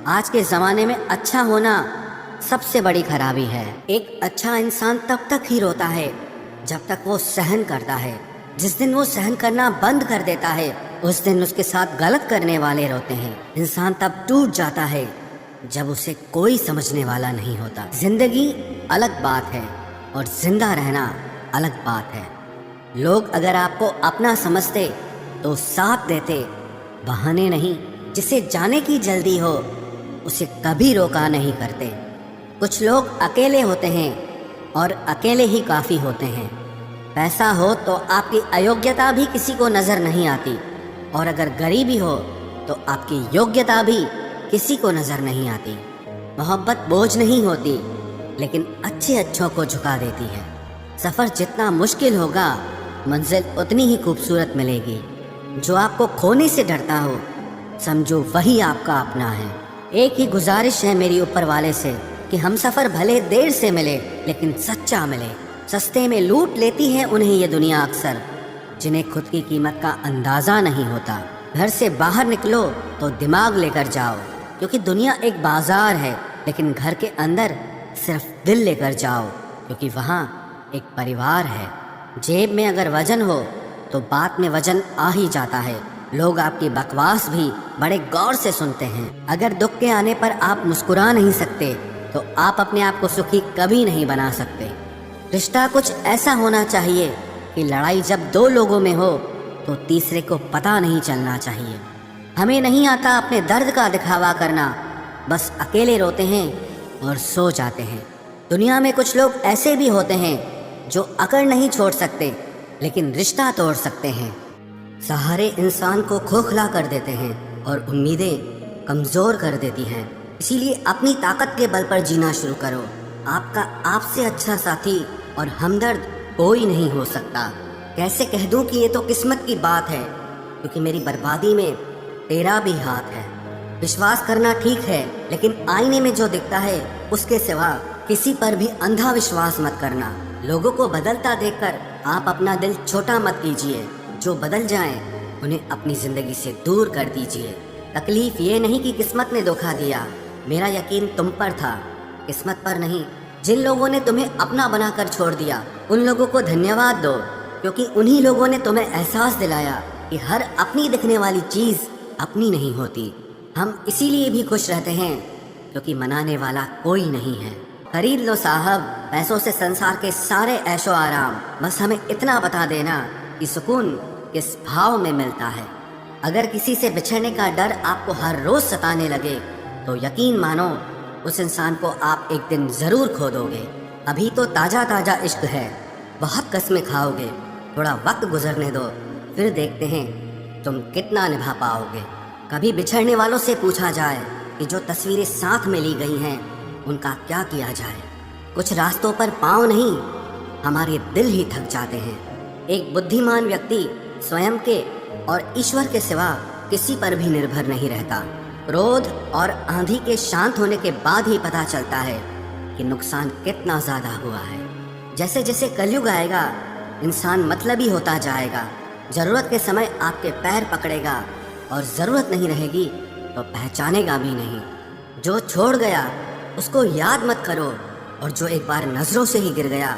आज के ज़माने में अच्छा होना सबसे बड़ी खराबी है। एक अच्छा इंसान तब तक ही रोता है जब तक वो सहन करता है। जिस दिन वो सहन करना बंद कर देता है उस दिन उसके साथ गलत करने वाले रोते हैं। इंसान तब टूट जाता है जब उसे कोई समझने वाला नहीं होता। जिंदगी अलग बात है और जिंदा रहना अलग बात है। लोग अगर आपको अपना समझते तो साथ देते, बहाने नहीं। जिसे जाने की जल्दी हो उसे कभी रोका नहीं करते। कुछ लोग अकेले होते हैं और अकेले ही काफ़ी होते हैं। पैसा हो तो आपकी अयोग्यता भी किसी को नज़र नहीं आती, और अगर गरीबी हो तो आपकी योग्यता भी किसी को नज़र नहीं आती। मोहब्बत बोझ नहीं होती, लेकिन अच्छे अच्छों को झुका देती है। सफ़र जितना मुश्किल होगा मंजिल उतनी ही खूबसूरत मिलेगी। जो आपको खोने से डरता हो समझो वही आपका अपना है। एक ही गुजारिश है मेरी ऊपर वाले से कि हम सफ़र भले देर से मिले लेकिन सच्चा मिले। सस्ते में लूट लेती है उन्हें ये दुनिया अक्सर, जिन्हें खुद की कीमत का अंदाज़ा नहीं होता। घर से बाहर निकलो तो दिमाग लेकर जाओ, क्योंकि दुनिया एक बाजार है, लेकिन घर के अंदर सिर्फ दिल लेकर जाओ, क्योंकि वहाँ एक परिवार है। जेब में अगर वजन हो तो बात में वजन आ ही जाता है। लोग आपकी बकवास भी बड़े गौर से सुनते हैं। अगर दुख के आने पर आप मुस्कुरा नहीं सकते तो आप अपने आप को सुखी कभी नहीं बना सकते। रिश्ता कुछ ऐसा होना चाहिए कि लड़ाई जब दो लोगों में हो तो तीसरे को पता नहीं चलना चाहिए। हमें नहीं आता अपने दर्द का दिखावा करना, बस अकेले रोते हैं और सो जाते हैं। दुनिया में कुछ लोग ऐसे भी होते हैं जो अकड़ नहीं छोड़ सकते लेकिन रिश्ता तोड़ सकते हैं। सहारे इंसान को खोखला कर देते हैं और उम्मीदें कमज़ोर कर देती हैं। इसीलिए अपनी ताकत के बल पर जीना शुरू करो। आपका आपसे अच्छा साथी और हमदर्द कोई नहीं हो सकता। कैसे कह दूं कि ये तो किस्मत की बात है, क्योंकि मेरी बर्बादी में तेरा भी हाथ है। विश्वास करना ठीक है, लेकिन आईने में जो दिखता है उसके सिवा किसी पर भी अंधा विश्वास मत करना। लोगों को बदलता देखकर आप अपना दिल छोटा मत कीजिए। जो बदल जाएं उन्हें अपनी ज़िंदगी से दूर कर दीजिए। तकलीफ़ ये नहीं कि किस्मत ने धोखा दिया, मेरा यकीन तुम पर था, किस्मत पर नहीं। जिन लोगों ने तुम्हें अपना बनाकर छोड़ दिया उन लोगों को धन्यवाद दो, क्योंकि उन्हीं लोगों ने तुम्हें एहसास दिलाया कि हर अपनी दिखने वाली चीज़ अपनी नहीं होती। हम इसीलिए भी खुश रहते हैं क्योंकि मनाने वाला कोई नहीं है। खरीद लो साहब पैसों से संसार के सारे ऐशो आराम, बस हमें इतना बता देना कि सुकून किस भाव में मिलता है। अगर किसी से बिछड़ने का डर आपको हर रोज सताने लगे तो यकीन मानो उस इंसान को आप एक दिन ज़रूर खो दोगे। अभी तो ताज़ा ताज़ा इश्क है, बहुत कस्में खाओगे। थोड़ा वक्त गुजरने दो, फिर देखते हैं तुम कितना निभा पाओगे। कभी बिछड़ने वालों से पूछा जाए कि जो तस्वीरें साथ में ली गई हैं उनका क्या किया जाए। कुछ रास्तों पर पाँव नहीं, हमारे दिल ही थक जाते हैं। एक बुद्धिमान व्यक्ति स्वयं के और ईश्वर के सिवा किसी पर भी निर्भर नहीं रहता। क्रोध और आंधी के शांत होने के बाद ही पता चलता है कि नुकसान कितना ज़्यादा हुआ है। जैसे जैसे कलयुग आएगा इंसान मतलबी होता जाएगा। ज़रूरत के समय आपके पैर पकड़ेगा और ज़रूरत नहीं रहेगी तो पहचानेगा भी नहीं। जो छोड़ गया उसको याद मत करो, और जो एक बार नज़रों से ही गिर गया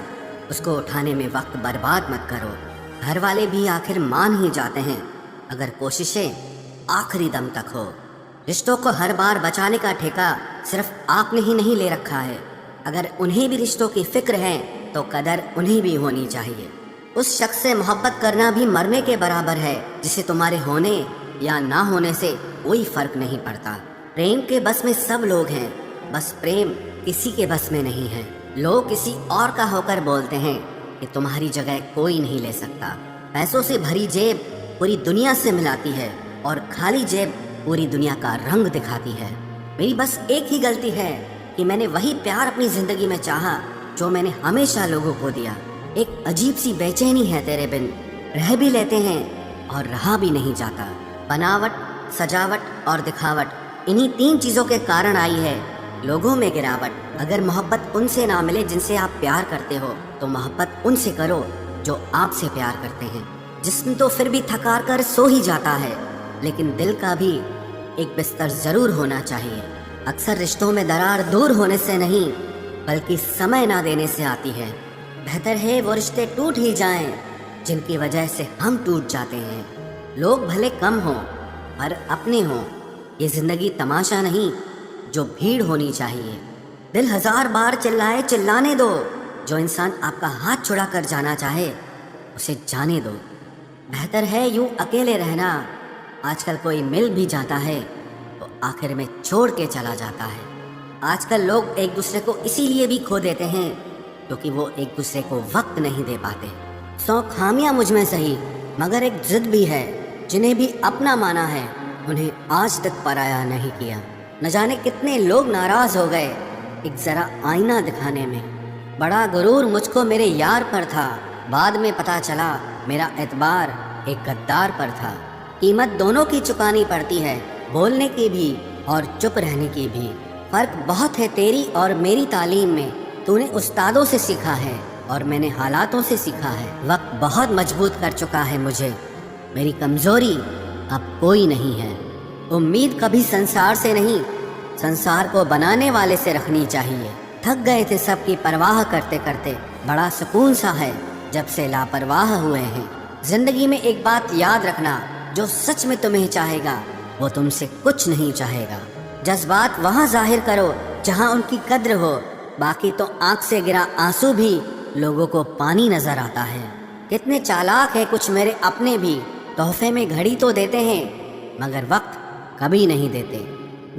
उसको उठाने में वक्त बर्बाद मत करो। घर वाले भी आखिर मान ही जाते हैं अगर कोशिशें आखिरी दम तक हो। रिश्तों को हर बार बचाने का ठेका सिर्फ आपने ही नहीं ले रखा है। अगर उन्हें भी रिश्तों की फिक्र है तो कदर उन्हें भी होनी चाहिए। उस शख्स से मोहब्बत करना भी मरने के बराबर है जिसे तुम्हारे होने या ना होने से कोई फर्क नहीं पड़ता। प्रेम के बस में सब लोग हैं, बस प्रेम किसी के बस में नहीं है। लोग किसी और का होकर बोलते हैं कि तुम्हारी जगह कोई नहीं ले सकता। पैसों से भरी जेब पूरी दुनिया से मिलाती है और खाली जेब पूरी दुनिया का रंग दिखाती है। मेरी बस एक ही गलती है कि मैंने वही प्यार अपनी जिंदगी में चाहा जो मैंने हमेशा लोगों को दिया। एक अजीब सी बेचैनी है तेरे बिन, रह भी लेते हैं और रहा भी नहीं जाता। बनावट, सजावट और दिखावट, इन्हीं तीन चीज़ों के कारण आई है लोगों में गिरावट। अगर मोहब्बत उनसे ना मिले जिनसे आप प्यार करते हो तो मोहब्बत उनसे करो जो आपसे प्यार करते हैं। जिस्म तो फिर भी थकार कर सो ही जाता है, लेकिन दिल का भी एक बिस्तर ज़रूर होना चाहिए। अक्सर रिश्तों में दरार दूर होने से नहीं, बल्कि समय ना देने से आती है। बेहतर है वो रिश्ते टूट ही जाएं जिनकी वजह से हम टूट जाते हैं। लोग भले कम हों पर अपने हों। ये जिंदगी तमाशा नहीं जो भीड़ होनी चाहिए। दिल 1000 बार चिल्लाए चिल्लाने दो। जो इंसान आपका हाथ छुड़ा कर जाना चाहे उसे जाने दो। बेहतर है यूं अकेले रहना। आजकल कोई मिल भी जाता है तो आखिर में छोड़ के चला जाता है। आजकल लोग एक दूसरे को इसीलिए भी खो देते हैं क्योंकि वो एक दूसरे को वक्त नहीं दे पाते। 100 खामियां मुझ में सही, मगर एक जिद भी है। जिन्हें भी अपना माना है उन्हें आज तक पराया नहीं किया। न जाने कितने लोग नाराज हो गए एक जरा आईना दिखाने में। बड़ा गुरूर मुझको मेरे यार पर था, बाद में पता चला मेरा एतबार एक गद्दार पर था। कीमत दोनों की चुकानी पड़ती है, बोलने की भी और चुप रहने की भी। फर्क बहुत है तेरी और मेरी तालीम में। तूने उस्तादों से सीखा है और मैंने हालातों से सीखा है। वक्त बहुत मजबूत कर चुका है मुझे। मेरी कमजोरी अब कोई नहीं है। उम्मीद कभी संसार से नहीं, संसार को बनाने वाले से रखनी चाहिए। थक गए थे सबकी परवाह करते करते। बड़ा सुकून सा है जब से लापरवाह हुए हैं। जिंदगी में एक बात याद रखना, जो सच में तुम्हें चाहेगा वो तुमसे कुछ नहीं चाहेगा। जज्बात वहाँ जाहिर करो जहाँ उनकी कद्र हो। बाकी तो आंख से गिरा आंसू भी लोगों को पानी नजर आता है। कितने चालाक है कुछ मेरे अपने भी। तोहफे में घड़ी तो देते हैं मगर वक्त कभी नहीं देते।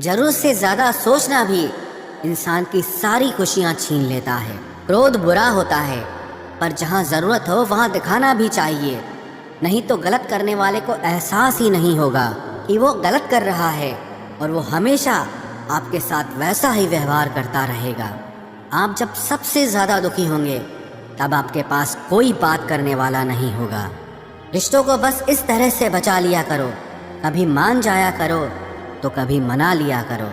जरूरत से ज्यादा सोचना भी इंसान की सारी खुशियां छीन लेता है। क्रोध बुरा होता है पर जहाँ जरूरत हो वहाँ दिखाना भी चाहिए। नहीं तो गलत करने वाले को एहसास ही नहीं होगा कि वो गलत कर रहा है और वो हमेशा आपके साथ वैसा ही व्यवहार करता रहेगा। आप जब सबसे ज्यादा दुखी होंगे तब आपके पास कोई बात करने वाला नहीं होगा। रिश्तों को बस इस तरह से बचा लिया करो। कभी मान जाया करो तो कभी मना लिया करो।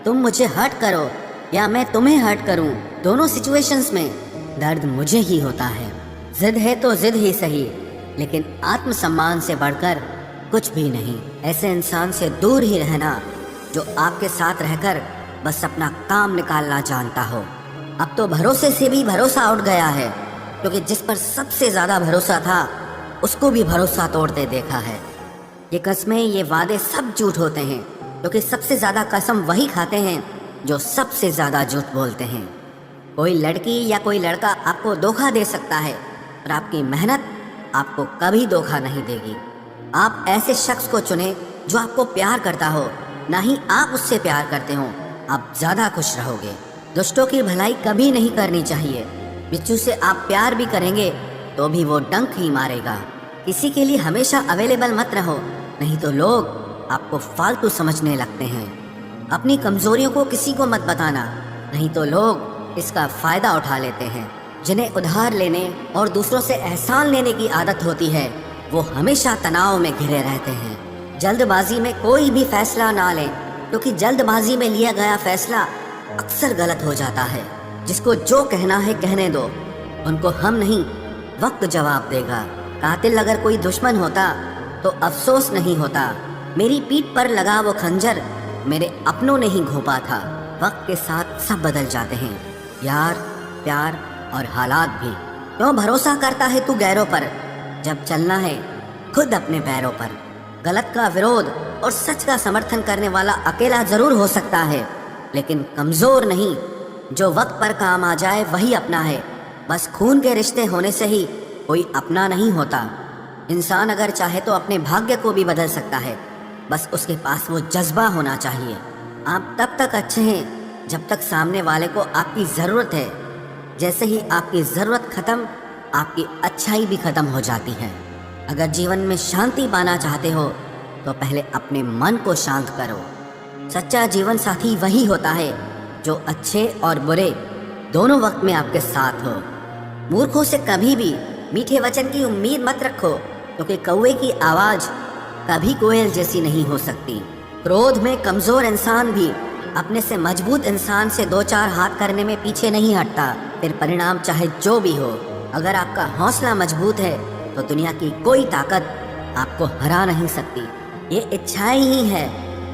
तुम मुझे हर्ट करो या मैं तुम्हें हर्ट करूं, दोनों सिचुएशंस में दर्द मुझे ही होता है। जिद है तो जिद ही सही, लेकिन आत्मसम्मान से बढ़कर कुछ भी नहीं। ऐसे इंसान से दूर ही रहना जो आपके साथ रहकर बस अपना काम निकालना जानता हो। अब तो भरोसे से भी भरोसा उठ गया है, क्योंकि जिस पर सबसे ज्यादा भरोसा था उसको भी भरोसा तोड़ते देखा है। ये कस्में, ये वादे सब झूठ होते हैं, क्योंकि सबसे ज्यादा कसम वही खाते हैं जो सबसे ज्यादा झूठ बोलते हैं। कोई लड़की या कोई लड़का आपको धोखा दे सकता है पर आपकी मेहनत आपको कभी धोखा नहीं देगी। आप ऐसे शख्स को चुने जो आपको प्यार करता हो, ना ही आप उससे प्यार करते हो। आप ज्यादा खुश रहोगे। दुष्टों की भलाई कभी नहीं करनी चाहिए। बिच्छू से आप प्यार भी करेंगे तो भी वो डंक ही मारेगा। किसी के लिए हमेशा अवेलेबल मत रहो, नहीं तो लोग आपको फालतू समझने लगते हैं। अपनी कमजोरियों को किसी को मत बताना, नहीं तो लोग इसका फायदा उठा लेते हैं। जिन्हें उधार लेने और दूसरों से एहसान लेने की आदत होती है वो हमेशा तनाव में घिरे रहते हैं। जल्दबाजी में कोई भी फैसला ना लें, क्योंकि जल्दबाजी में लिया गया फैसला अक्सर गलत हो जाता है। जिसको जो कहना है कहने दो, उनको हम नहीं वक्त जवाब देगा। कातिल अगर कोई दुश्मन होता तो अफसोस नहीं होता। मेरी पीठ पर लगा वो खंजर मेरे अपनों ने ही घोंपा था। वक्त के साथ सब बदल जाते हैं, यार, प्यार और हालात भी। क्यों भरोसा करता है तू गैरों पर, जब चलना है खुद अपने पैरों पर। गलत का विरोध और सच का समर्थन करने वाला अकेला जरूर हो सकता है, लेकिन कमजोर नहीं। जो वक्त पर काम आ जाए वही अपना है। बस खून के रिश्ते होने से ही कोई अपना नहीं होता। इंसान अगर चाहे तो अपने भाग्य को भी बदल सकता है, बस उसके पास वो जज्बा होना चाहिए। आप तब तक अच्छे हैं जब तक सामने वाले को आपकी ज़रूरत है। जैसे ही आपकी ज़रूरत खत्म, आपकी अच्छाई भी खत्म हो जाती है। अगर जीवन में शांति पाना चाहते हो तो पहले अपने मन को शांत करो। सच्चा जीवन साथी वही होता है जो अच्छे और बुरे दोनों वक्त में आपके साथ हो। मूर्खों से कभी भी मीठे वचन की उम्मीद मत रखो, क्योंकि कौवे की आवाज़ कभी कोयल जैसी नहीं हो सकती। क्रोध में कमज़ोर इंसान भी अपने से मजबूत इंसान से 2-4 हाथ करने में पीछे नहीं हटता, फिर परिणाम चाहे जो भी हो। अगर आपका हौसला मजबूत है तो दुनिया की कोई ताकत आपको हरा नहीं सकती। ये इच्छाएं ही है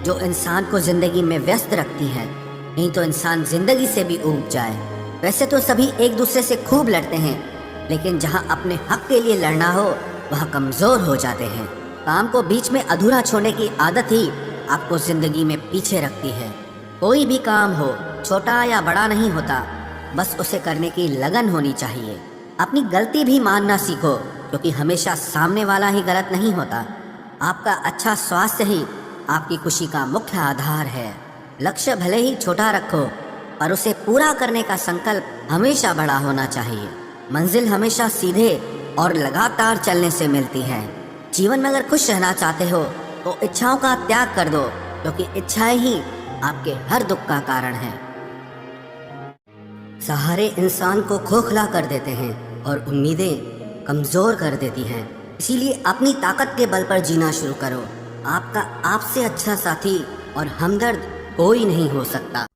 जो इंसान को जिंदगी में व्यस्त रखती है। नहीं तो इंसान जिंदगी से भी ऊब जाए। वैसे तो सभी एक दूसरे से खूब लड़ते हैं, लेकिन जहाँ अपने हक के लिए लड़ना हो वहाँ कमजोर हो जाते हैं। काम को बीच में अधूरा छोड़ने की आदत ही आपको जिंदगी में पीछे रखती है। कोई भी काम हो, छोटा या बड़ा नहीं होता, बस उसे करने की लगन होनी चाहिए। अपनी गलती भी मानना सीखो, क्योंकि हमेशा सामने वाला ही गलत नहीं होता। आपका अच्छा स्वास्थ्य ही आपकी खुशी का मुख्य आधार है। लक्ष्य भले ही छोटा रखो, पर उसे पूरा करने का संकल्प हमेशा बड़ा होना चाहिए। मंजिल हमेशा सीधे और लगातार चलने से मिलती है। जीवन में अगर खुश रहना चाहते हो तो इच्छाओं का त्याग कर दो, क्योंकि इच्छाएं ही आपके हर दुख का कारण है। सहारे इंसान को खोखला कर देते हैं और उम्मीदें कमजोर कर देती हैं। इसीलिए अपनी ताकत के बल पर जीना शुरू करो। आपका आपसे अच्छा साथी और हमदर्द कोई नहीं हो सकता।